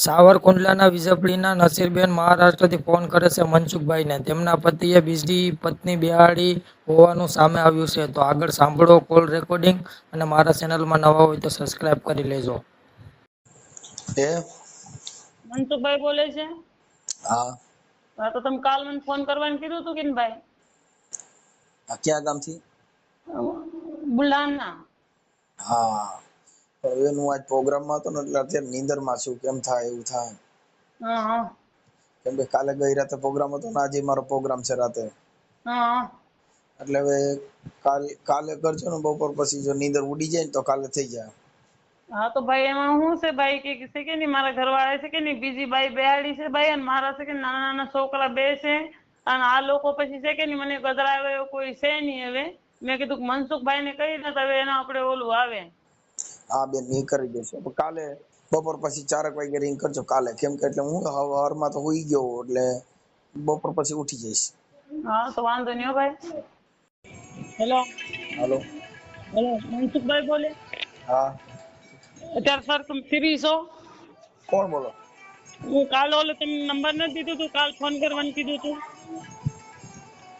સાવરકુંડલાના વીજપડીના નસીરબેન મહારાષ્ટ્રથી phone કરે છે મનસુખભાઈને. તેમના પતિએ બીજી પત્ની બેહાડી હોવાનું સામે આવ્યું છે. તો આગળ સાંભળો કોલ રેકોર્ડિંગ, અને મારા ચેનલમાં નવા હોય તો સબસ્ક્રાઇબ કરી લેજો. મનસુખભાઈ બોલે છે? હા. હા, તો તમે કાલ મને ફોન કરવાનું કીધું હતું કે ને ભાઈ? ક્યાં ગામથી? બુલઢાણા. હા, એનું આજ પ્રોગ્રામમાં હતો ને એટલે અત્યારે નીંદરમાં છું. કેમ થાય એવું થાય? હા હા કેમ કે કાલે ગઈ રાતે પ્રોગ્રામ હતો ને આજે મારો પ્રોગ્રામ છે રાતે. હા એટલે હવે કાલે કરજો ને બપોર પછી. જો નીંદર ઉડી જાય ને તો કાલે થઈ જાય. હા, તો ભાઈ એમાં શું છે ભાઈ કે છે કે નહીં, મારા ઘરવાળા છે કે નહીં, બીજી બાઈ બેહાડી છે ભાઈ, અને મારા છે કે નાના નાના છોકરા બે છે, અને આ લોકો પછી છે કે નહીં મને ગધરાવે એવું કોઈ છે નહીં. હવે મેં કીધું કે મનસુખભાઈ ને કહી દે, હવે એના આપણે ઓલું આવે. હા બેન, એ કરી દેશે. કાલે બપોર પછી 4 વાગે રિંગ કરજો કાલે. કેમ કે એટલે હું હવારમાં તો હુઈ ગયો એટલે બપોર પછી ઉઠી જઈશ. હા, તો વાંધો નહીં હો ભાઈ. હેલો હાલો. હેલો, મનસુખભાઈ બોલે? હા. અત્યારે સર તમે ફ્રી છો? કોણ બોલો? હું કાલ ઓલો તમને નંબર નથી દીધું તું, કાલ ફોન કરવાનું કીધું તું.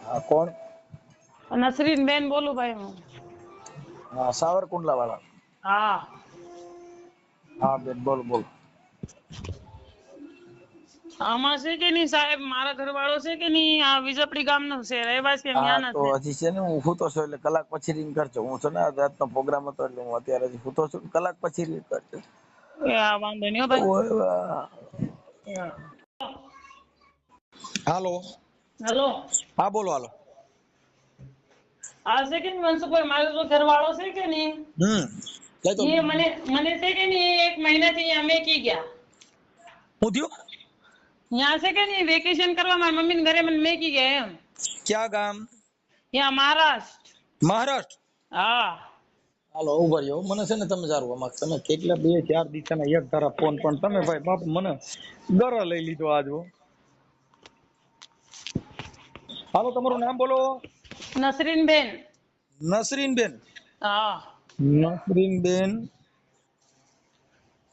હા, કોણ? નસરીન બેન બોલું ભાઈ હું. હા, સાવરકુંડલા વાળા. હા. હા બેન, બોલો બોલો. આમાં છે કે નહીં સાહેબ, મારા ઘરવાળો છે કે નહીં આ વીજપડી ગામનો છે, રહેવાસી હા, ન્યાના તો છે. હજી છે ને હું સૂતો છું એટલે કલાક પછી રિંગ કરજો. હું છે ને રાતનો પ્રોગ્રામ હતો એટલે હું અત્યારે હજી સૂતો છું. કલાક પછી રિંગ કરજો. હા, વાંધો નહીં હો ભાઈ. હાલો. હેલો. હા બોલો. હાલો. આ છે કે નહીં મનસુખભાઈ, મારો જો ઘરવાળો છે કે નહીં, કઈ તો એ મને છે કે નહીં 1 મહિનાથી અમે કી ગયા. હું થયું? ત્યાં છે કે નહીં વેકેશન કરવા મારી મમ્મી ઘરે મને મેકી ગયા એમ. ક્યાં ગામ? ત્યાં મહારાષ્ટ્ર. મહારાષ્ટ્ર. હા. હાલો ઉભા રહ્યો. મને છે ને તમે સારું આમાં તમે કેટલા 2-4 દિશાના એક ધારા ફોન, પણ તમે ભાઈ બાપ મને ગરો લઈ લીધો આજ. હાલો, તમારું નામ બોલો. નસરીનબેન. નસરીનબેન. હા. નસરીનબેન.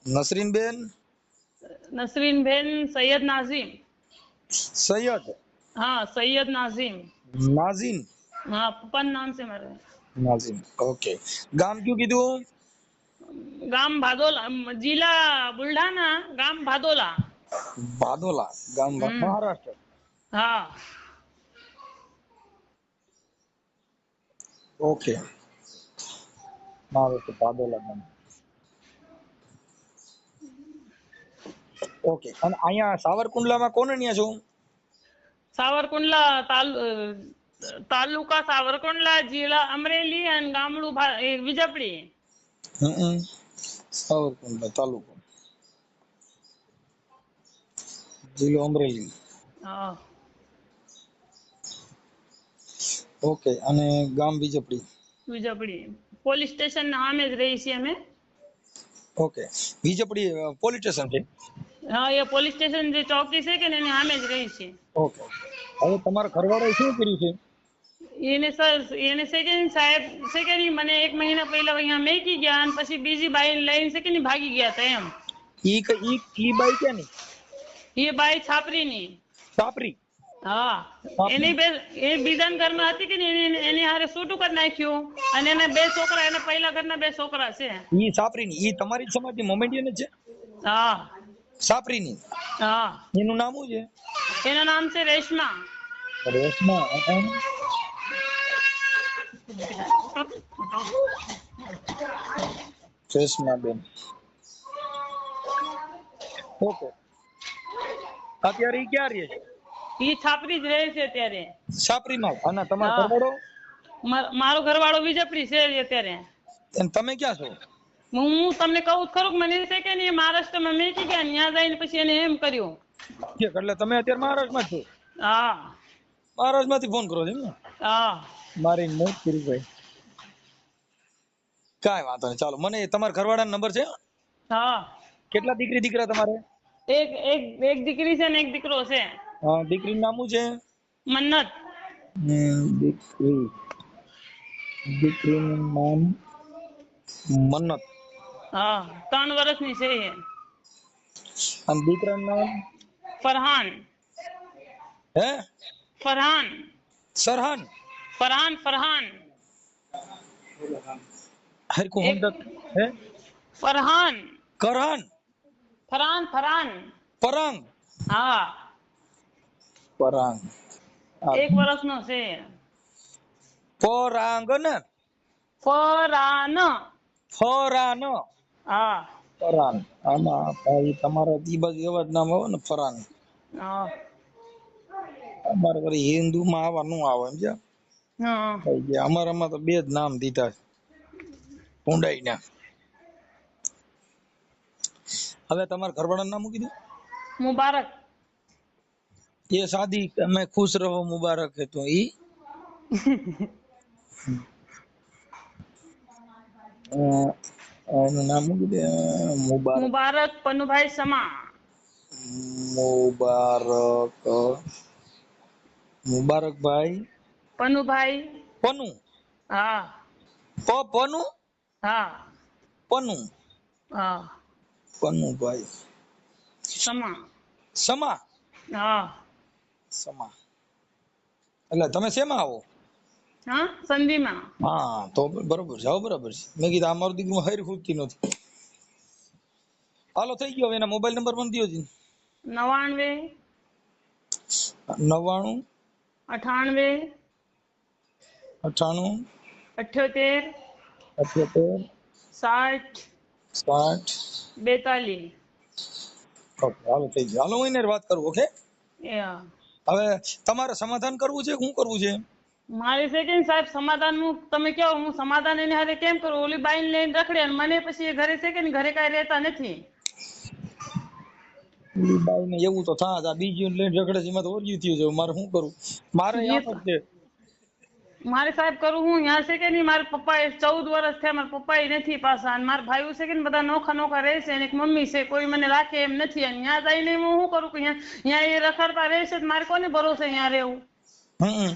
નસરીનબેન. નસરીનબેન સૈયદ નાઝીમ. સૈયદ હા, સૈયદ નાઝીમ. નાઝીમ. હા, પપ્પાનું નામ છે મારે. નાઝીમ. ઓકે. ગામ કયું કીધું? ગામ ભાદોલા, જિલ્લા બુલઢાણા, ગામ ભાદોલા. ભાદોલા ગામ, મહારાષ્ટ્ર. હા. ઓકે. મહારાષ્ટ્ર ભાદોલા ગામ. ઓકે. અને અહીંયા સાવરકુંડલામાં કોને ન્યા છો? સાવરકુંડલા તાલુકા સાવરકુંડલા, જિલ્લા અમરેલી, અને ગામડું વીજપડી. સાવરકુંડલા તાલુકો, જિલ્લો અમરેલી. હા. ઓકે. અને ગામ વીજપડી. વીજપડી પોલીસ સ્ટેશન ના સામે જ રહી છીએ અમે. ઓકે. વીજપડી પોલીસ સ્ટેશન છે? હા, એ પોલીસ સ્ટેશન જે ચોકી છે કે ને એની સામે જ રહી છીએ. ઓકે. હવે તમારા ઘરવાળાએ શું કર્યું છે? એને છે કે સાહેબ છે કે નહીં મને 1 મહિના પહેલા અહીંયા મેકી ગયા, અને પછી બીજી બાઈ લઈને છે કે નહીં ભાગી ગયા હતા એમ. ઈ બાઈ ક્યાંની? એ બાઈ છાપરીની. સાપરી. હા. એની એ બીજાના ઘરમાં હતી કે નહીં, એની હારે છૂટું કરી નાખ્યું, અને એના 2 છોકરા, એના પહેલા ઘરના 2 છોકરા છે. ઈ સાપરીની. ઈ તમારી સમાજની મોમેન્ટિયન જ છે? હા. સાપરીની. હા. એનું નામ શું છે? એનું નામ છે રેશમા. રેશમા. રેશમા બેન. ઓકે. અત્યારે ઈ ક્યાં રહે છે? ઈ છાપરી જ રહે છે અત્યારે. સાપરીમાં. અને તમારો ઘરવાળો? મારો ઘરવાળો વીજપડી છે અત્યારે. અને તમે ક્યાં છો? હું તમને કહું ખરું કે મને છે કે નહીં મહારાષ્ટ્રમાં મેકી ગયા, ત્યાં જઈને પછી એને એમ કર્યું. એટલે તમે અત્યારે મહારાષ્ટ્રમાં છો? હા. મહારાષ્ટ્રમાંથી ફોન કરો છો એમ ને? હા. મારી મોત કરી ભાઈ. કાંઈ વાંધો નહીં. ચાલો, મને તમારા ઘરવાળાનો નંબર છે? હા. કેટલા દીકરી દીકરા તમારે? એક દીકરી છે ને એક દીકરો છે. દીકરીનું નામ શું છે? મન્નત. દીકરીનું નામ મન્નત. હા, 3 વર્ષની છે એ. અને દીકરાનું નામ ફરહાન. હે ફરહાન. સરહાન ફરહાન. હરકું એક સમજત હે ફરહાન. કરહાન ફરહાન. પરાંગ હા, પરાંગ 1 વર્ષનો છે. પરાંગ ને ફરાન. ફરાન હા. ફરાન આમાં ભાઈ તમારા ઈ બાજુ એવા જ નામ આવે ને ફરાન હા. અમારે વળી હિન્દુમાં આવા નું આવે સમજ્યા હા. ભાઈ જે અમારામાં તો 2 જ નામ દીધા ઊંડાઈના હવે તમારા ઘરવાળાનું નામ શું કીધું મુબારક. ये शादी में खुश रहो मुबारक है तो ई એનું નામ શું કીધું મુબારક મુબારક પનુભાઈ સમા. મુબારક મુબારકભાઈ પનુભાઈ. પનુ હા. પનુ હા. પનુ હા. પનુભાઈ સમા. સમા હા. સમા એટલે તમે શેમાં આવો હા, સંધીમાં. હા તો બરોબર છે બરાબર છે મેં કીધું આ મારું દીકરું હરી ખૂટતી નથી હાલો થઈ ગયો હવે એના મોબાઈલ નંબર પણ દયો છે 99 99 98 98 78 78 60 60 42. ઓકે હાલો થઈ ગયો હાલો હું એને વાત કરું ઓકે Yeah. હવે તમારે સમાધાન કરવું છે કે શું કરવું છે મારે છે કે સાહેબ સમાધાન નું તમે કહો હું સમાધાન એને હારે કેમ કરું ઓલી બાઈને લઈને રખડે અને મને પછી એ ઘરે છે કે ઘરે કાંઈ રહેતા નથી. ઓલી બાઈને એવું તો થાય આ બીજી લઈને ઝઘડે છે એમાં તો ઓર્યું થયું છે મારે શું કરું મારે એ આમ જ છે મારે સાહેબ કરું હું ત્યાં છે કે નહીં મારા પપ્પા 14 વર્ષ થયા મારા પપ્પા નથી પાછા અને મારા ભાઈઓ છે કે ને બધા નોખા રહે છે અને એક મમ્મી છે કોઈ મને રાખે એમ નથી અને ત્યાં જઈને હું શું કરું કે ત્યાં એ રખડતા રહેશે તો મારે કોને ભરોસે ત્યાં રહેવું. હમ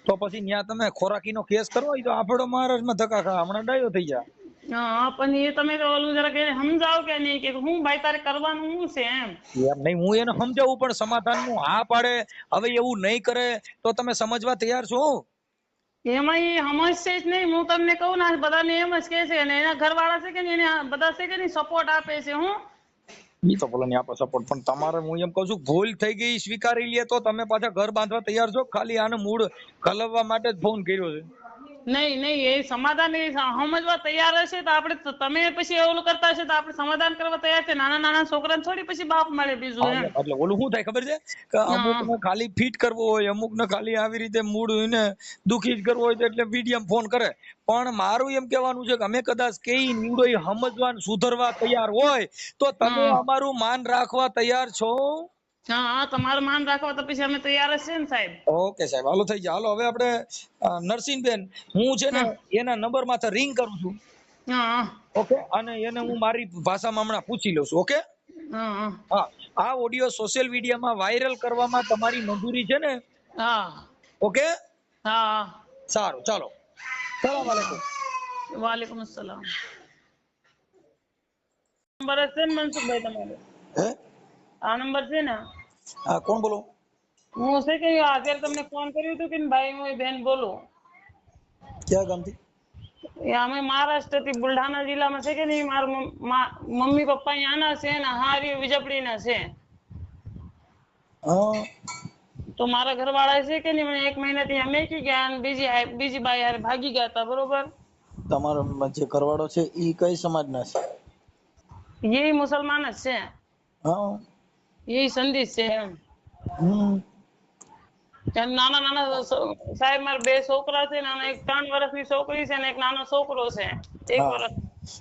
તો પછી ન્યા તમે ખોરાકીનો કેસ કરો ઈ તો આપણો મહારાષ્ટ્રમાં ધક્કા ખા હમણાં ડાયો થઈ ગયા હા પણ એ તમે તો ઓલું જરાક એને સમજાવો કે નહીં કે હું ભાઈ તારે કરવાનું શું છે એમ. યાર નહીં હું એને સમજાવું પણ સમાધાનનું હા પાડે હવે એવું નહીં કરે તો તમે સમજવા તૈયાર છો એમાં એ સમજશે જ નહીં હું તમને કહું ને બધાને એમ જ કે છે અને એના ઘરવાળા છે કે નહીં એને બધા છે કે નહીં સપોર્ટ આપે છે હું. ઈ તો ભલે નહીં આપો સપોર્ટ પણ તમારે હું એમ કહું છું ભૂલ થઈ ગઈ સ્વીકારી લે તો તમે પાછા ઘર બાંધવા તૈયાર છો ખાલી આને મૂળ કલવવા માટે જ ફોન કર્યો છે નહીં એ સમાધાન એ સમજવા તૈયાર હશે તો આપણે તમે પછી ઓલું કરતા હશે તો આપણે સમાધાન કરવા તૈયાર છે નાના છોકરાને થોડી પછી બાપ મળે બીજું એમ. એટલે ઓલું શું થાય ખબર છે કે અમુક ને ખાલી ફિટ કરવો હોય અમુક ને ખાલી આવી રીતે મૂડ એને દુખી જ કરવો હોય તો એટલે મીડિયમ ફોન કરે પણ મારું એમ કહેવાનું છે કે અમે કદાચ કઈ નીવડો સમજવા સુધરવા તૈયાર હોય તો તમે અમારું માન રાખવા તૈયાર છો હા તમારું માન રાખવા તો પછી અમે તૈયાર જ છે ને સાહેબ. ઓકે સાહેબ હાલો થઈ જાય હાલો હવે આપણે નરસિંહબેન હું છે ને એના નંબર માંથી રિંગ કરું છું હા. ઓકે અને એને હું મારી ભાષામાં હમણાં પૂછી લઉં છું ઓકે હા. હા આ ઓડિયો સોશિયલ મીડિયામાં વાયરલ કરવામાં તમારી મંજૂરી છે ને હા. ઓકે હા. સારું ચાલો સલામ આલેકુમ વાલેકુમ અસલામ. નંબર છે ને મનસુખભાઈ તમારો હે આ નંબર છે ને હા કોણ બોલો હું છે કે અત્યારે તમને ફોન કર્યું હતું કે ભાઈ હું બેન બોલું ક્યાં ગામથી એ અમે મહારાષ્ટ્રથી બુલઢાણા જિલ્લામાં છે કે નહીં મારા મમ્મી પપ્પા અહીંયાના છે ને હારી વિજપડીના છે હા તો મારા ઘરવાળા છે કે નહીં મને 1 મહિનાથી અમે કી ગયા અને બીજી બાઈ હારે ભાગી ગયા હતા બરોબર. તમારો જે ઘરવાળો છે ઈ કઈ સમાજના છે એ મુસલમાન જ છે હા એ સંદેશ છે એમ. એમ નાના સાહેબ મારા 2 છોકરા છે નાના એક 3 વર્ષની છોકરી છે ને એક નાનો છોકરો છે 1 વર્ષ.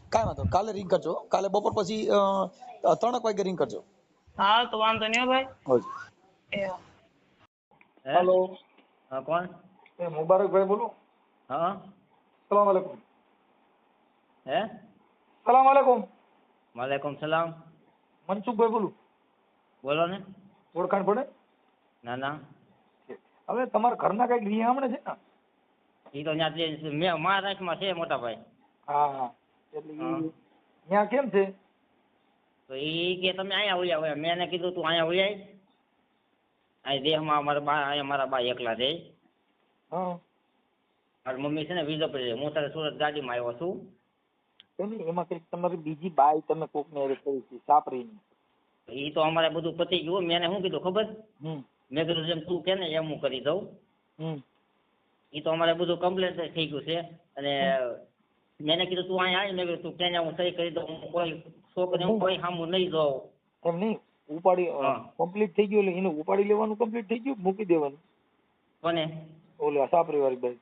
કાંઈ વાંધો કાલે રિંગ કરજો કાલે બપોર પછી 3 વાગે રિંગ કરજો હા તો વાંધો નહીં હો ભાઈ. હોજી હેલો હા કોણ એ મુબારકભાઈ બોલો હા સલામ આલેકુમ હે સલામ આલેકુમ વાલેકુમ સલામ મનસુખભાઈ બોલું બોલો ને ઓળખાણ પડે ના ના હવે તમારા ઘરના કઈક રિયામણે છે ને એ તો ત્યાં મહારાષ્ટ્રમાં છે મોટા ભાઈ હા એટલે ત્યાં કેમ છે તો એ કે તમે અહીંયા ઉલ્યા હોય. મેં એને કીધું તું અહીંયા ઉલ્યાય. અહીં દેહમાં અમારા બા અહીંયા મારા બા એકલા રહે. હા મારી મમ્મી છે ને વિજયપુરી રહે. હું તારે સુરત ગાડીમાં આવ્યો છું. એમાં કઈક તમારી બીજી બાઈ તમે કોક ને કરી છે સાપરીની. એ તો અમારે બધું પતી ગયું. મેં એને શું કીધું ખબર? હમ મેં કીધું જેમ તું કે ને એમ હું કરી દઉં. હમ એ તો અમારે બધું કમ્પ્લીટ થઈ ગયું છે. અને મેં એને કીધું તું અહીંયા આવી. મેં કીધું તું ક્યાં હું સહી કરી દઉં. હું કોઈ છોકરી હું કોઈ સામું નહીં જોઉં. એમ નહીં ઉપાડી હા. કમ્પ્લીટ થઈ ગયું એટલે એને ઉપાડી લેવાનું કમ્પ્લીટ થઈ ગયું મૂકી દેવાનું કોને? ઓલે સાપરી વાળી બાઈ.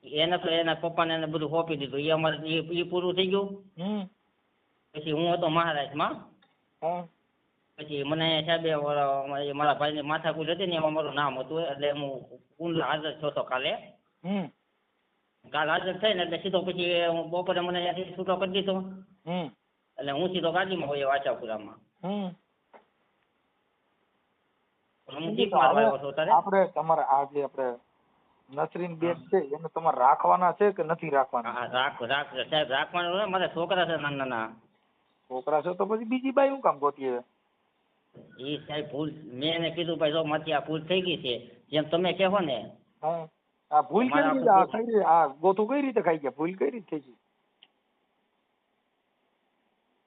એને તો એના પપ્પાને એને બધું સોંપી દીધું. એ અમારે એ પૂરું થઈ ગયું. હમ પછી હું હતો મહારાષ્ટ્રમાં. હા પછી મને સાહેબે મારા ભાઈને માથાકૂટ હતી ને એમાં મારું નામ હતું. એટલે હું કુંડલા હાજર થયો હતો કાલે. હમ કાલ હાજર થઈને એટલે સીધો પછી હું બપોરે મને ત્યાંથી છૂટો કરી દીધો. હમ એટલે હું સીધો ગાડીમાં હોય વાચાપુરામાં. હમ હું જીપમાં આવ્યો છું તારે. આપણે તમારે આ જે આપણે નસરીન બેન છે એને તમારે રાખવાના છે કે નથી રાખવાના? હા રાખ સાહેબ રાખવાનું ને. મારા છોકરા છે નાના નાના. છોકરા છે તો પછી બીજી બાઈ હું કામ ગોતીએ? એ સાહેબ ભૂલ મેં એને કીધું ભાઈ જો માથી આ ભૂલ થઈ ગઈ છે જેમ તમે કહો ને. હા આ ભૂલ કઈ રીતે આ કઈ રીતે આ ગોથું કઈ રીતે ખાઈ ગયા? ભૂલ કઈ રીતે થઈ ગઈ?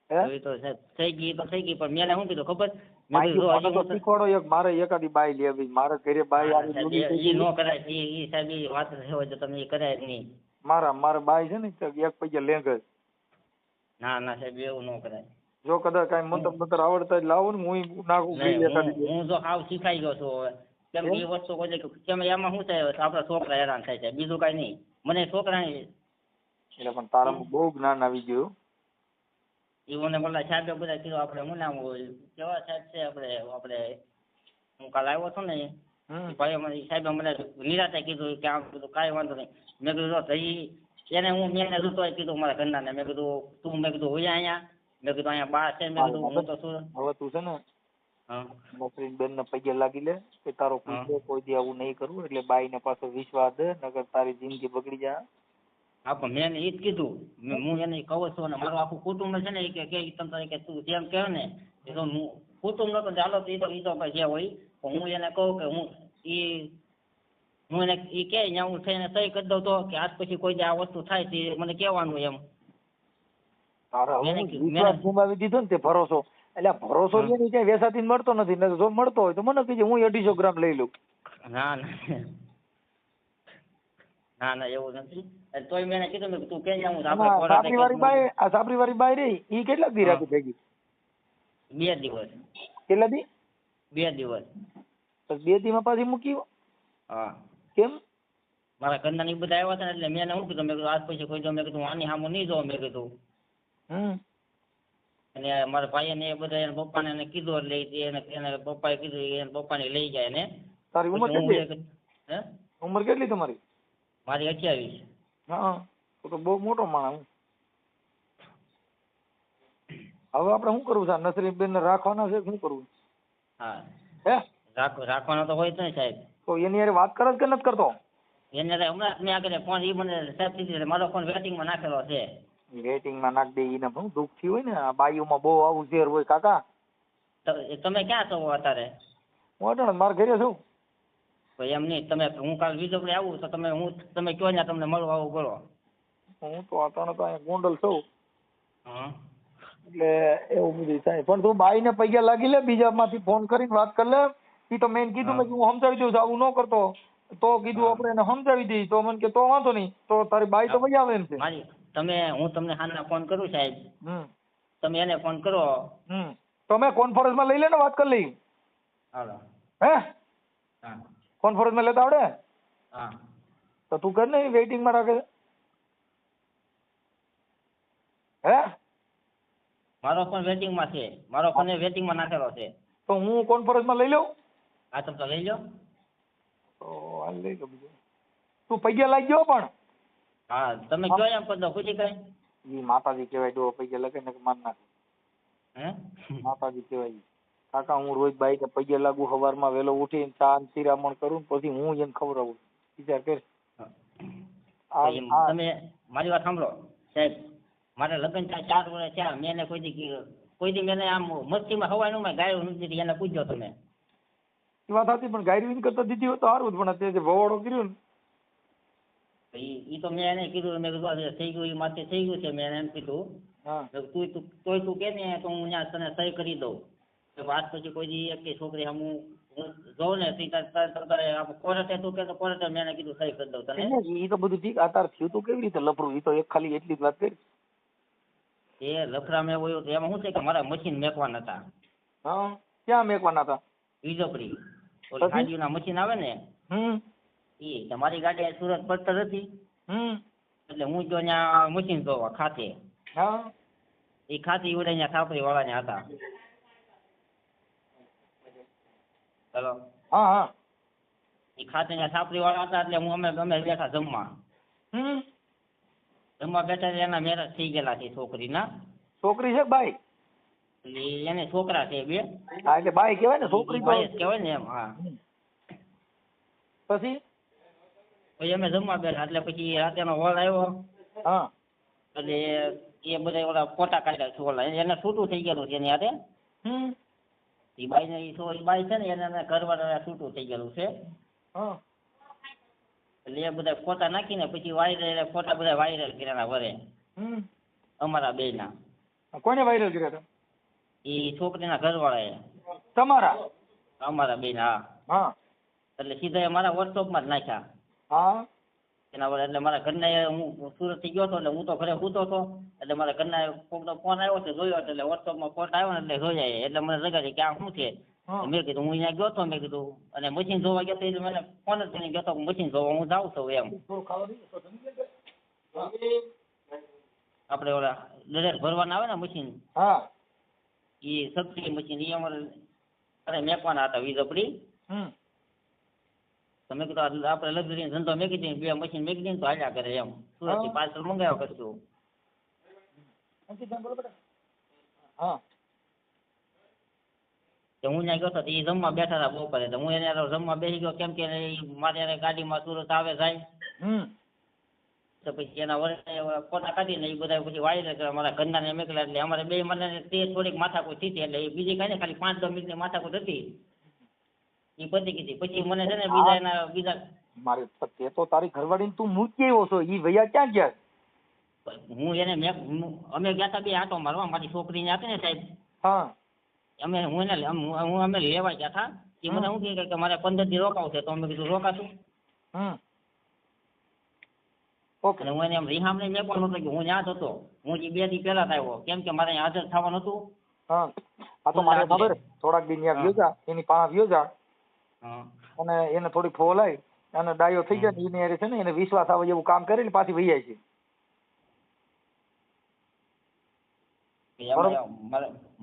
એ તો સાહેબ થઈ ગઈ તો થઈ ગઈ. પણ મેં એને શું કીધું ખબર? મેં કીધું જો હજી હું શીખવાડો એક મારે એકાદી બાઈ લેવી. મારા ઘરે બાઈ આવી સાહેબ જોડી એ નો કરાય. એ સાહેબ એ વાત હોય તો તમે એ કરાય જ નહીં. મારા બાઈ છે ને એક પૈયા લેંઘ જ. ના ના સાહેબ એવું ન કરાય. જો કદાચ કઈ મંતર આવડતા જ લાવો ને હું નાખું નહીં, એકાદી. હું જો હાવ શીખાઈ ગયો છું હવે. કેમ કે એ વસ્તુ કોઈ કેમ એમાં શું થાય આપણા છોકરા હેરાન થાય છે બીજું કઈ નહીં. મને છોકરાની એટલે પણ તારામાં બહુ જ્ઞાન આવી ગયું. મને બોલા સાહેબે બધા કીધું આપણે શું નામ હોય કેવા સાહેબ છે આપણે હું કાલ આવ્યો હતો ને ભાઈ મને સાહેબે મને નિરાતે કીધું કે આમ કીધું કાંઈ વાંધો નહીં. મેં કીધું જો એને મેં જોતો કીધું મારા ઘરના ને. મેં કીધું તું મેં કીધું હોય અહીંયા. મેં કીધું અહીંયા બા છે. મેં કીધું હું તો શું હવે તું છે ને હા નસરીન બેન ને પગે લાગી લે કે તારો પૂછો કોઈ દી આવું નહીં કરવું. એટલે બાઈ ને પાછો વિશ્વાસ દે નકર તારી જિંદગી બગડી જાય. હા પણ મેં એને એ જ કીધું. હું એને કહું છું અને મારું આખું કુટુંબ છે ને એ કે તમ કે તું જેમ કહે ને એ તો હું કુટુંબ નતો ચાલો તો એ તો જે હોય પણ હું એને કહું કે હું એને એ કે ત્યાં હું થઈને સહી કરી દઉં તો કે આજ પછી કોઈ આ વસ્તુ થાય તે મને કહેવાનું એમ. તારા વિશ્વાસ ગુમાવી દીધો ને તે ભરોસો. એટલે ભરોસો એની ક્યાંય વેસાથી મળતો નથી. ને જો મળતો હોય તો મને કહેજે હું 250 ગ્રામ લઈ લઉં. ના ના એવું નથી. તોય મેં એને કીધું તું કે હું સાપરી વાળી બાઈ આ સાપરી વાળી બાઈ રહી ઈ કેટલા દી રાખી ભેગી? 2 દિવસ. કેટલા દી? 2 દિવસ. બસ 2 દી માં પાછી મૂકી? હા. કેમ? મારા ઘરના ની બધા આવ્યા હતા એટલે મેં એને શું કીધું મેં કીધું આજ પછી કોઈ જો મેં કીધું આની સામું નહીં જોઉં મેં કીધું. અને મારા ભાઈ ને એ બધા એના પપ્પાને એને કીધું એટલે એને પપ્પાએ કીધું એના પપ્પાને લઈ જાય ને. તારી ઉંમર કેટલી? હે ઉંમર કેટલી તમારી? મારી 28. હા તો બહુ મોટો માણસ. હવે આપણે શું કરવું છે? નસરીન બેન ને રાખવાના છે શું કરવું? હા હે રાખવાનો તો હોય જ નહીં સાહેબ. તો એની યાર વાત કરે કે નથી કરતો? એને હમણાં મેં આગળ ફોન એ મને સાહેબ કીધી મારો ફોન વેટિંગમાં નાખેલો છે. વેટિંગ માં નાખ દે. એને બહુ દુઃખ થયું હોય ને આ બાઈઓમાં બહુ આવું ઝેર હોય કાકા. તમે ક્યાં છો અત્યારે? હું અટાણે મારા ઘરે છું. તો એમ નહીં તમે હું કાલ વિજયપુરે આવું તો તમે કયો ને તમને મળવા આવું બોલો. હું તો અટાણે તો અહીંયા ગોંડલ છું. હા એટલે એવું બધું થાય. પણ તું બાઈ ને પૈયા લાગી લે બીજા માંથી ફોન કરીને વાત કરી લે. ઈ તો મેં કીધું મેં હું સમજાવી દઉં આવું ન કરતો તો કીધું આપણે એને સમજાવી દઈ તો મને કે તો વાંધો નહીં તો તારી બાઈ તો વહી આવે એમ છે. હું તમને હાલના ફોન કરું સાહેબ. તમે એને ફોન કરો. તો મેં કોન્ફરન્સ માં લઈ લે ને વાત કરી લઈ. હાલો. હે હા કોન્ફરન્સ માં લેતા આવડે? હા તો તું કર ને વેઇટિંગ માં રાખે. હે મારો ફોન વેટિંગ માં છે. મારો ફોન વેટિંગ માં નાખેલો છે. તો હું કોન્ફરન્સ માં લઈ લઉં? હા તમે તો લઈ લો. તો હાલ લઈ લો બીજું. તું પૈયા લાગી ગયો પણ? હા તમે કયો એમ કરી દો ખુશી કઈ. ઈ માતાજી કહેવાય ડો પૈયા લગે ને માર નાખ. હે માતાજી કહેવાય. કાકા હું રોજ બાઈક પૈયા લાગુ સવારમાં વહેલો ઉઠીને ચા ને શિરામણ કરું પછી હું એને ખવડાવું. વિચાર કર. તમે મારી વાત સાંભળો સાહેબ. મારે લગ્ન 4 વર્ષ થયા. મેં એને કોઈ દી કોઈ દી મેં આમ મસ્તીમાં હવાનું મેં ગાયો નથી એને પૂછજો તમે. એ વાત હતી, પણ ગાયરી કરતા દીધી હોય તો સારું જ, પણ તે જે ભવાડો કર્યો ને ઈ તો મેં એને કીધું, મેં કીધું આ થઈ ગયું, એ માથે થઈ ગયું છે. મેં એને એમ કીધું હા તું કે ને તો હું ત્યાં તને સહી કરી દઉં. વાત પછી કોઈ દી એક છોકરી હું જોઉં ને કોર્ટે તું કે તો કોર્ટે મેં એને કીધું સહી કરી દઉં તને. એ તો બધું ઠીક, અત્યારે થયું તું કેવી રીતે લફરું, એ તો એક ખાલી એટલી જ વાત કરી. એ લફરા મેં હોય તો એમાં શું છે કે મારા મશીન મેકવાના હતા. હા, ક્યાં મેકવાના હતા? વીજપડી ઓલી ગાડીઓના મશીન આવે ને એ તમારી ગાડી સુરત પડતર હતી એટલે હું જો ત્યાં મશીન જોવા ખાતે. હા એ ખાતી ઉડે ત્યાં છાપરી વાળા હતા. હેલો. હા હા એ ખાતે ત્યાં છાપરી વાળા હતા એટલે હું અમે બેઠા જમવા. જમવા બેઠા એના મેરેજ થઈ ગયેલા છે છોકરીના. છોકરી છે બાઈ? એટલે એને છોકરા છે બે. હા એટલે બાઈ કહેવાય ને, છોકરી તો ભાઈ જ કહેવાય ને એમ. હા. પછી અમે જમવા બેઠા એટલે પછી રાતેનો હોલ આવ્યો. હા એટલે એ બધા ઓલા ફોટા કાઢ્યા છે ઓલા, એને છૂટું થઈ ગયેલું છે એની હાથે. એ બાઈ ને એ બાઈ છે ને એને ઘરવાળા છૂટું થઈ ગયેલું છે. એટલે એ બધા ફોટા નાખીને પછી વાયરલ ફોટા બધા વાયરલ કર્યા વરે અમારા બે ના. કોને વાયરલ કર્યા હતા? એ છોકરીના ઘરવાળાએ. તમારા? અમારા બે ના. હા એટલે સીધા અમારા વોટ્સઅપમાં જ નાખ્યા. હા એના વડે એટલે મારા ઘરના હું સુરત થી ગયો હતો એટલે હું તો ઘરે સૂતો હતો એટલે મારા ઘરના કોકનો ફોન આવ્યો છે જોયો એટલે વોટ્સઅપમાં ફોટા આવ્યો ને એટલે જોયા એટલે મને જગાડી કે આ શું છે. મેં કીધું હું અહીંયા ગયો હતો, મેં કીધું અને મશીન જોવા ગયો એટલે મને ફોન જ કરીને ગયો હતો મશીન જોવા હું જાઉં છું એમ. આપણે ઓલા દરેક ભરવાના આવે ને મશીન, હા એ સબસિડી મશીન એ અમારે મેકવાના હતા વીજપડી. તમે કીધું આપણે લક્ઝરી ધંધો મેકી દઈએ, બે મશીન મેકી દઈએ તો હાલ્યા કરે એમ. સુરત થી પાર્સલ મંગાવ્યા કરશું. હા હું ત્યાં ગયો હતો એ જમવા બેઠા હતા બપોરે, તો હું એને જમવા બેસી ગયો કેમ કે મારે એને ગાડીમાં સુરત આવે જાય. તો પછી એના વડે ફોટા કાઢીને એ બધા પછી વાયરલ કરે મારા ઘરના ને મેકલા. એટલે અમારે બે મને તે થોડીક માથાકૂટ થઈ હતી એટલે એ બીજી કઈ ને ખાલી 5-10 મિનિટની માથાકૂટ હતી એ પતી ગઈ. પછી મને છે ને બીજા મારે તે તો તારી ઘરવાળીને તું મૂકી આવ્યો છો, ઈ ભૈયા ક્યાં ગયા? હું એને અમે ગયા હતા બે આંટો મારવા, મારી છોકરીને હતી ને સાહેબ. હા અમે અમે લેવા ગયા હતા. એ મને શું કહે કે મારે 15 દી રોકાવું છે, તો અમે કીધું રોકાશું. ઓકે અને હું એને એમ રિહામ ને મેકવાનો હતો કે હું ત્યાં જ હતો, હું 2 દી પહેલા જ આવ્યો કેમ કે મારે હાજર થવાનું હતું. હા આ તો મારે ખબર થોડાક દી ત્યાં ગયો જા, એની પાસે ગયો જા અને એને થોડી ફોલાય અને ડાયો થઈ જાય ને એને છે ને એને વિશ્વાસ આવે એવું કામ કરીને પાછી વહી જાય છે.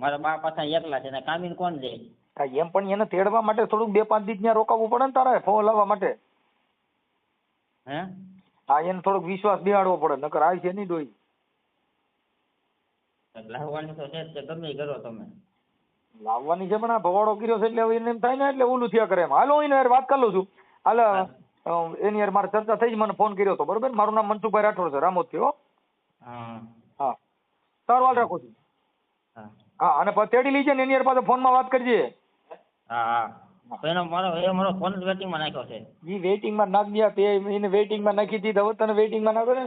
મારા બા પાછા એકલા છે ને કામીને કોણ દે? એમ પણ એને તેડવા માટે થોડુંક 2-5 દી ત્યાં રોકાવવું પડે ને તારે ફોન લાવવા માટે. હે હા એને થોડોક વિશ્વાસ બેહાડવો પડે, નકર આવી છે નહીં ડોઈ. લાવવાની તો છે જ, ગમે એ કરો તમે. લાવવાની છે પણ આ ભવાડો કર્યો છે એટલે હવે એને એમ થાય ને એટલે ઓલું થયા કરે એમ. હાલો એને યાર વાત કરી લઉં છું. હાલ એની યાર મારે ચર્ચા થઈ જ, મને ફોન કર્યો હતો બરોબર. મારું નામ મનસુખભાઈ રાઠોડ છે, રામોદ થી. હો હા સારું હાલ રાખું છું. હા અને પછી તેડી લીજે ને એની યાર પાસે ફોનમાં વાત કરજે. હા મારો ફોન જ વેટિંગમાં નાખ્યો છે. ઈ વેઇટિંગમાં નાખ દે, તે એને વેઇટિંગમાં નાખી દીધી, હવે તને વેઇટિંગમાં નાખો ને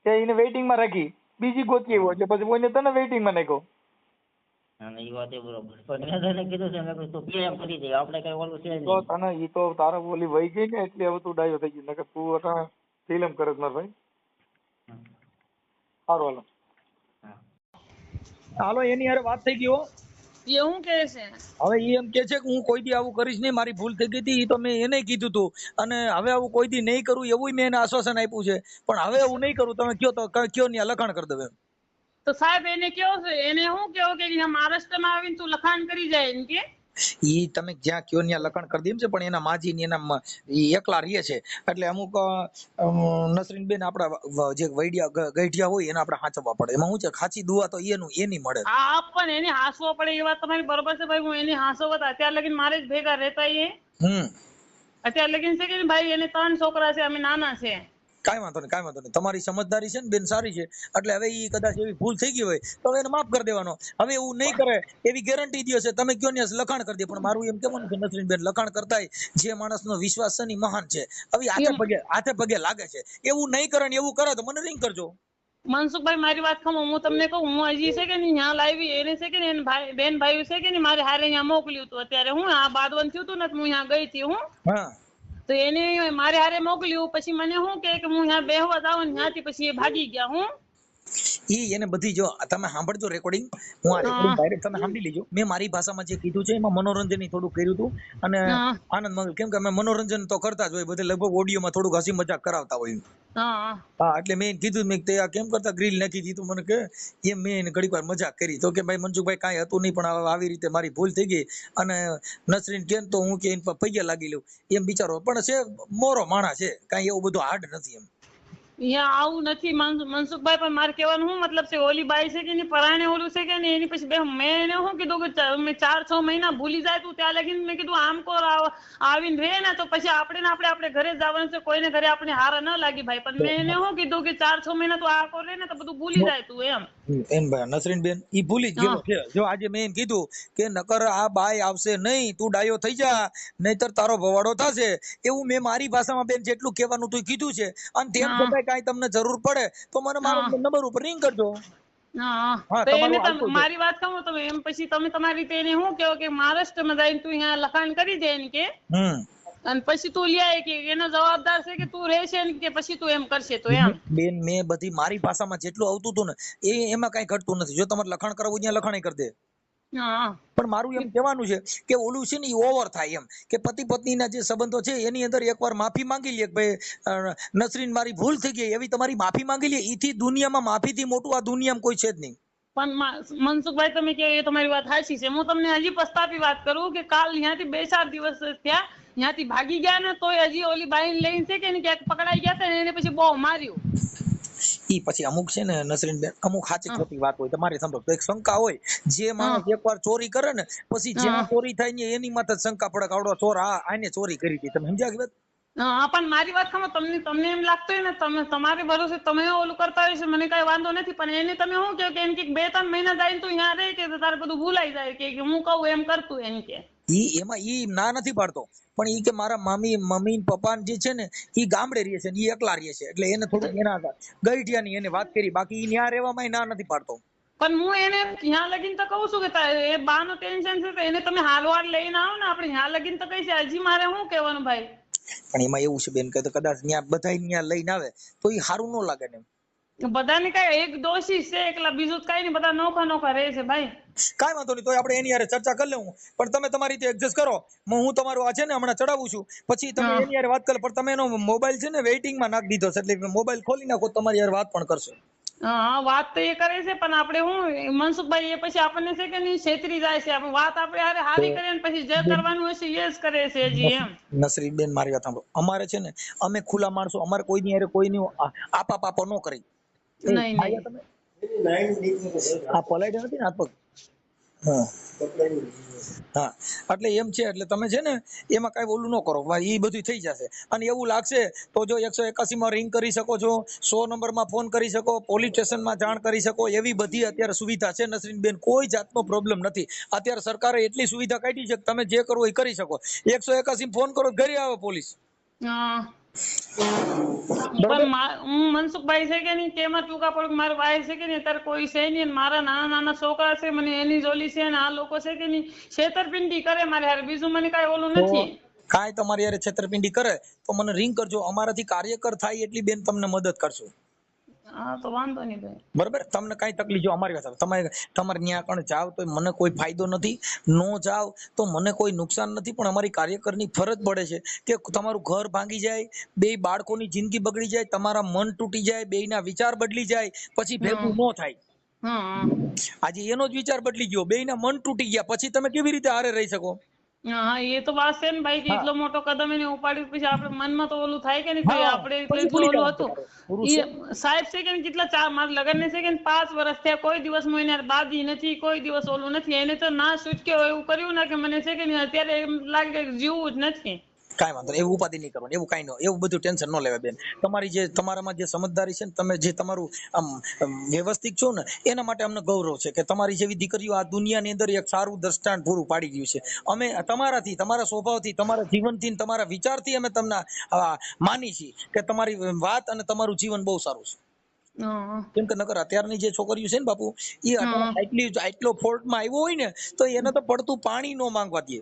તે એને વેઇટિંગમાં રાખી, બીજી ગોતી આવ્યો એટલે પછી કોઈને તને વેઇટિંગમાં નાખ્યો. એ વાત એ બરોબર. પણ મેં તને કીધું છે મેં તું કે એમ કરી દે, આપણે કઈ ઓલું છે તો તને ઈ તો તારે ઓલી વહી ગઈ ને એટલે હવે તું ડાયો થઈ ગઈ, નકર તું અટાણે ફિલ્મ કરે માર ભાઈ. સારું હાલો હાલો એની હારે વાત થઈ ગઈ. હો એ હું કહે છે હવે ઈ એમ કે છે કે હું કોઈ દી આવું કરીશ નહીં, મારી ભૂલ થઈ ગઈ હતી, ઈ તો મેં એને કીધું હતું અને હવે આવું કોઈ દી નહીં કરું એવું મેં એને આશ્વાસન આપ્યું છે. પણ હવે એવું નહીં કરું, તમે કયો તો કયો ને લખાણ કરી દઉં એમ. તો સાહેબ એને કેવો છે, એને શું કેવો કે મહારાષ્ટ્રમાં આવીને તું લખાણ કરી જાય એમ કે ઈ તમે જ્યાં કયો ત્યાં લખાણ કરી દે છે, પણ એના માજી ને એના ઈ એકલા રહે છે એટલે અમુક નસરીનબેન આપડા જે ગઈઢિયા હોય એને આપણે હાચવવા પડે. એમાં શું છે ખાચી દુઆ તો એની મળે. હા પણ એને હાંસવો પડે એ વાત તમારી બરોબર છે ભાઈ. હું એને હાંસવો હતા અત્યાર લગીન મારે જ ભેગા રહેતા એ અત્યાર લગીન છે કે ભાઈ એને 3 છોકરા છે, અમે નાના છે. કાંઈ વાંધો નહીં તમારી સમજદારી છે ને બેન સારી છે એટલે હવે ઈ કદાચ એવી ભૂલ થઈ ગઈ હોય તો એને માફ કરી દેવાનો હવે એવું નહીં કરે એવી ગેરંટી દો છે તમે કયો ને લખાણ કરી દે પણ મારું એમ કહેવાનું છે નસરીન બેન લખાણ કરતાય જે માણસનો વિશ્વાસ છે ને ઈ મહાન છે હવે હાથે પગે લાગે છે એવું નહીં કરે ને એવું કરે તો મને રિંગ કરજો મનસુખભાઈ મારી વાત ખમો હું તમને કહું હું હજી છે કે નહીં ત્યાં લાવી એને છે કે નહીં ભાઈ બેન ભાઈ છે કે નહીં મારે હારે અહીંયા મોકલ્યું હતું અત્યારે હું આ બાદવન થયું હતું ને હું ત્યાં ગઈ હતી હું હા તો એને મારે હારે મોકલ્યું પછી મને શું કે હું ત્યાં બેહવા જાઉં ને ત્યાંથી પછી એ ભાગી ગયા હું ઈ એને બધી જો તમે સાંભળજો રેકોર્ડિંગ હું આ રેકોર્ડિંગ ડાયરેક્ટ તમે સાંભળી લેજો મેં મારી ભાષામાં જે કીધું છે એમાં મનોરંજન થોડું કર્યું હતું અને આનંદ મળ્યો કેમ કે અમે મનોરંજન તો કરતા જ હોય બધે લગભગ ઓડિયોમાં થોડુંક હસી મજાક કરાવતા હોય હા એટલે મેં કીધું મેં તે આ કેમ કરતા ગ્રીલ નાખી દીધું મને કે એમ મેં એને ઘડીક વાર મજાક કરી તો કે ભાઈ મનસુખભાઈ કાંઈ હતું નહીં પણ આવી રીતે મારી ભૂલ થઈ ગઈ અને નસરીન કેમ તો હું કે એને પૈયા લાગી લઉં એમ બિચારો પણ છે મોરો માણસ છે કાંઈ એવું બધું હાર્ડ નથી એમ અહીંયા આવું નથી મનસુખભાઈ પણ મારે કહેવાનું શું મતલબ છે ઓલી બાઈ છે કે નહીં પરાણે ઓલું છે કે નહીં એની પછી મેં એને શું કીધું કે મેં 4-6 મહિના ભૂલી જાય તું ત્યાં લગીને મેં કીધું આમ કોર આવીને રહે ને તો પછી આપણે ઘરે જવાનું છે કોઈને ઘરે આપણે હારા ન લાગી ભાઈ પણ મેં એને શું કીધું કે 4-6 મહિના તું આ કોર રહે ને તો બધું ભૂલી જાય તું એમ ભાઈ નસરીન બેન ઈ ભૂલી જ ગયો છે જો આજે મેં એમ કીધું કે નકર આ બાઈ આવશે નહીં તું ડાયો થઈ જા નહીતર તારો ભવાડો થશે એવું મેં મારી ભાષામાં બેન જેટલું કહેવાનું તું કીધું છે અને તેમ છતાં કાંઈ તમને જરૂર પડે તો મને મારો નંબર ઉપર રિંગ કરજો મારી વાત કહું તમે એમ પછી તમે તમારી રીતે એને શું કહો કે મહારાષ્ટ્રમાં જઈને તું અહીંયા લખાણ કરી દે ને કે અને પછી તું લ્યાય કે એનો જવાબદાર છે કે તું રહેશે ને કે પછી તું એમ કરશે તો એમ બેન મેં બધી મારી ભાષામાં જેટલું આવતું હતું ને એમાં કઈ ઘટતું નથી જો તમારે લખાણ કરવું ત્યાં લખાણ કરી દે પણ મારું એમ કહેવાનું છે કે ઓલું છે ને ઓવર થાય એમ કે પતિ પત્નીના જે સંબંધો છે એની અંદર એકવાર માફી માંગી લે કે ભાઈ નસરીન મારી ભૂલ થઈ ગઈ એવી તમારી માફી માંગી લે એથી દુનિયામાં માફીથી મોટું આ દુનિયામાં કોઈ છે જ નહીં પણ મનસુખભાઈ તમે કહો એ તમારી વાત સાચી છે હું તમને હજી પસ્તાપી વાત કરું કે કાલ ત્યાંથી 2-4 દિવસ થયા ત્યાંથી ભાગી ગયા ને તોય હજી ઓલી બાઈ લઈને છે કે ક્યાંક પકડાઈ ગયા હતા ને એને પછી બહુ માર્યું ઈ પછી અમુક છે ને નસરીન બેન અમુક સાચી ખોટી વાત હોય તમારે સાંભળો તો એક શંકા હોય જે માણસ એકવાર ચોરી કરે ને પછી જ્યાં ચોરી થાય ને એની માથે શંકા પડે આવડો ચોર આને ચોરી કરી હતી તમે સમજ્યા કે પણ મારી વાત ખબર તમને એમ લાગતું હોય ને તમે તમારે ભરોસે તમે ઓલું કરતા હોય છે મને કઈ વાંધો નથી પણ એને તમે શું કહો કે એમ કે 2-3 મહિના જાય તો અહીંયા રહે કે તારે બધું ભૂલાઈ જાય કે હું કહું એમ કરતું એમ કે એમાં ઈ ના નથી પાડતો પણ ઈ કે મારા મમ્મી પપ્પા જે છે ને ઈ ગામડે રહે છે ઈ એકલા રહે છે એટલે એને થોડું એના ગઈઠિયાની એને વાત કરી બાકી ઈ ન્યા રહેવામાં ના નથી પાડતો પણ હું એને ત્યાં લગીને તો કહું છું કે એ બાનું ટેન્શન છે તો એને તમે હાલવાર લઈને આવો ને આપણે ત્યાં લગીને તો કઈ છે હજી મારે શું કહેવાનું ભાઈ પણ એમાં એવું છે બેન કે કદાચ ત્યાં બધા ત્યાં લઈને આવે તો ઈ સારું ન લાગે ને બધાને કઈ એક દોષી છે એકલા બીજું કઈ નહીં બધા નોખા રહે છે ભાઈ કાઈ વાંધો નહીં તો આપણે એની યારે ચર્ચા કરી લેવું પણ તમે તમારી રીતે એડજસ્ટ કરો હું તમારું આ છે ને હમણાં ચડાવું છું પછી તમે એની યારે વાત કરો પણ તમે એનો મોબાઈલ છે ને વેઇટિંગમાં નાખી દીધો છે એટલે મોબાઈલ ખોલી નાખો તમારી યારે વાત પણ કરશો હા વાત તો એ કરે છે પણ આપણે હું મનસુખભાઈ એ પછી આપણને છે કે નહીં છેતરી જાય છે આપણે વાત આપણે હારે હારી કરીએ ને પછી જે કરવાનું હશે એ જ કરે છે હજી એમ નસરીન બેન મારી વાત સાંભળો અમારે છે ને અમે ખુલ્લા માણસો અમારે કોઈની હારે કોઈની આપા પાપા ન કરી નહીં આ પલાઈડ નથી ને હાથ પગ હા એટલે એમ છે એટલે તમે છે ને એમાં કઈ ઓલું ન કરો એ બધું થઈ જશે અને એવું લાગશે તો જો 181 માં રિંગ કરી શકો છો 100 નંબરમાં ફોન કરી શકો પોલીસ સ્ટેશનમાં જાણ કરી શકો એવી બધી અત્યારે સુવિધા છે નસરીન બેન કોઈ જાતનો પ્રોબ્લેમ નથી અત્યારે સરકારે એટલી સુવિધા કાઢી છે કે તમે જે કરવો એ કરી શકો 181 ફોન કરો ઘરે આવે પોલીસ મનસુખભાઈ છે કે નહીં કેમાં ટૂંકા પડે મારા ભાઈ છે કે નહીં અત્યારે કોઈ છે નહીં મારા નાના છોકરા છે મને એની જોલી છે ને આ લોકો છે કે નહીં છેતરપિંડી કરે મારે હારે બીજું મને કઈ ઓલું નથી કાંઈ તમારી યારે છેતરપિંડી કરે તો મને રિંગ કરજો અમારાથી કાર્યકર થાય એટલી બેન તમને મદદ કરશું હા તો વાંધો નહીં ભાઈ બરાબર તમને કઈ તકલીફ જો અમારી વાત તમારે ત્યાં કણ જાવ તો મને કોઈ ફાયદો નથી નો જાવ તો મને કોઈ નુકસાન નથી પણ અમારી કાર્યકરની ફરજ પડે છે કે તમારું ઘર ભાંગી જાય બે બાળકોની જિંદગી બગડી જાય તમારા મન તૂટી જાય બેયના વિચાર બદલી જાય પછી ભેગું ન થાય આજે એનો જ વિચાર બદલી ગયો બેયના મન તૂટી ગયા પછી તમે કેવી રીતે હારે રહી શકો હા એ તો વાત છે ને ભાઈ કે એટલો મોટો કદમ એને ઉપાડ્યું પછી આપણે મનમાં તો ઓલું થાય કે નહીં આપણે એટલું ઓલું હતું સાહેબ છે કે કેટલા મારા લગ્ન ને છે કે 5 વર્ષ થયા કોઈ દિવસ હું એને બાદી નથી કોઈ દિવસ ઓલું નથી એને તો ના છૂટકે એવું કર્યું ને કે મને છે કે અત્યારે એમ લાગે કે જીવવું જ નથી કાંઈ વાંધો નહીં, એવું ઉપાધિ નહીં કરવાની, એવું કાંઈ ન, એવું બધું ટેન્શન ન લેવાય બેન. તમારામાં જે સમજદારી છે ને, તમે જે તમારું વ્યવસ્થિત છો ને, એના માટે અમને ગૌરવ છે કે તમારી જેવી દીકરીઓ આ દુનિયાની અંદર એક સારું દ્રષ્ટાંત પૂરું પાડી ગયું છે. અમે તમારાથી, તમારા સ્વભાવથી, તમારા જીવનથી, તમારા વિચારથી અમે તમને માની છીએ કે તમારી વાત અને તમારું જીવન બહુ સારું છે. કેમ કે નકર અત્યારની જે છોકરીઓ છે ને બાપુ, એ આટલો ફોલ્ટમાં આવ્યો હોય ને તો એને તો પડતું પાણી ન માંગવા દે.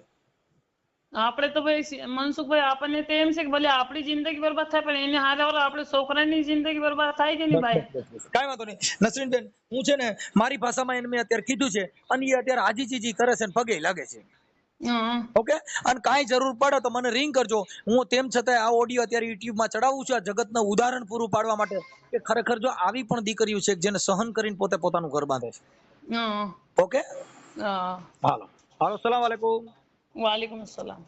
આપણે તો ભાઈ મનસુખભાઈ, આપણને તો એમ છે કે ભલે આપણી જિંદગી બરબાદ થાય પણ એને હારે ઓલા આપણે છોકરાની જિંદગી બરબાદ થાય કે નહીં ભાઈ? કાંઈ વાંધો નહીં નસરીનબેન, હું છે ને મારી ભાષામાં એને મેં અત્યારે કીધું છે અને એ અત્યારે આજીજી કરે છે ને પગે લાગે છે. ઓકે, અને કાંઈ જરૂર પડે તો મને રિંગ કરજો. હું તેમ છતાં આ ઓડિયો અત્યારે યુટ્યુબ માં ચડાવું છું, આ જગતનું ઉદાહરણ પૂરું પાડવા માટે કે ખરેખર જો આવી પણ દીકરીઓ છે જેને સહન કરીને પોતે પોતાનું ઘર બાંધે છે. ઓકે, હાલો હાલો, સલામ વાલેકુમ. વાલેકુમ સલામ.